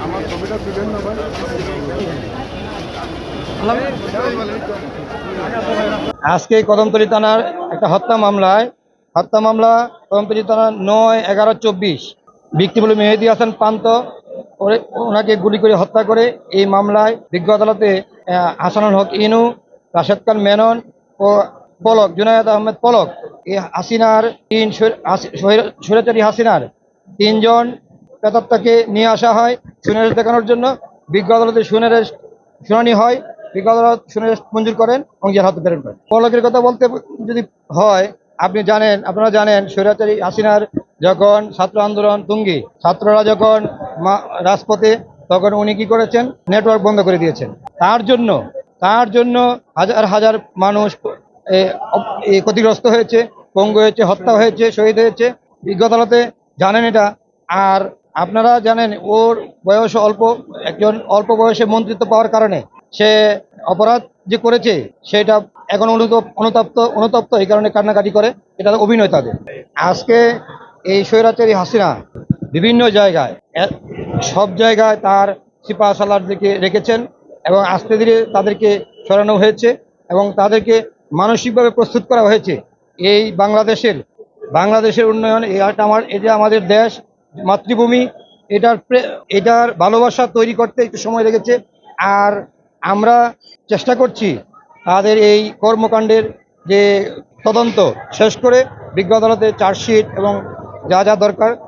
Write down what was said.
আমার ছবিটা তুলেন না ভাই। আজকে কদমতলী থানার একটা হত্যা মামলা কদমতলী থানার 9/11/24 ভিকটিম হল মেহেদী হাসান পান্ত। ওনাকে গুলি করে হত্যা করে এই মামলায় বিজ্ঞ আদালতে হাসানুল হক ইনু, রাশেদ খান মেনন ও পলক জুনায়েদ আহমেদ পলক এই স্বৈরাচারী হাসিনার 3জন প্রেতাত্মাকে নিয়ে আসা হয় সুনির্দেশ দেখানোর জন্য। বিজ্ঞ আদালতে শুনানি হয়, বিজ্ঞ আদালত সুনির্দেশ মঞ্জুর করেন এবং জেল হাজতে প্রেরণ করেন। পলকের কথা বলতে যদি হয়, আপনারা জানেন স্বৈরাচারী হাসিনার যখন ছাত্র আন্দোলন তুঙ্গি, ছাত্ররা যখন রাজপথে, তখন উনি কি করেছেন, নেটওয়ার্ক বন্ধ করে দিয়েছেন। তার জন্য হাজার হাজার মানুষ ক্ষতিগ্রস্ত হয়েছে, পঙ্গু হয়েছে, হত্যা হয়েছে, শহীদ হয়েছে। বিজ্ঞ আদালতে জানেন এটা। আর আপনারা জানেন ওর বয়স অল্প, একজন অল্প বয়সে মন্ত্রিত্ব পাওয়ার কারণে সে অপরাধ যে করেছে সেটা এখন অনুতপ্ত, এই কারণে কান্নাকাটি করে। এটা অভিনয় তাদের। আজকে এই স্বৈরাচারী হাসিনা বিভিন্ন জায়গায়, সব জায়গায় তার সিপাহসালার দিকে রেখেছেন এবং আস্তে ধীরে তাদেরকে সরানো হয়েছে এবং তাদেরকে মানসিকভাবে প্রস্তুত করা হয়েছে এই বাংলাদেশের উন্নয়ন। এটা আমাদের দেশ, মাতৃভূমি, এটার ভালোবাসা তৈরি করতে একটু সময় লেগেছে। আর আমরা চেষ্টা করছি তাদের এই কর্মকাণ্ডের যে তদন্ত শেষ করে বিজ্ঞ আদালতে চার্জশিট এবং যা যা দরকার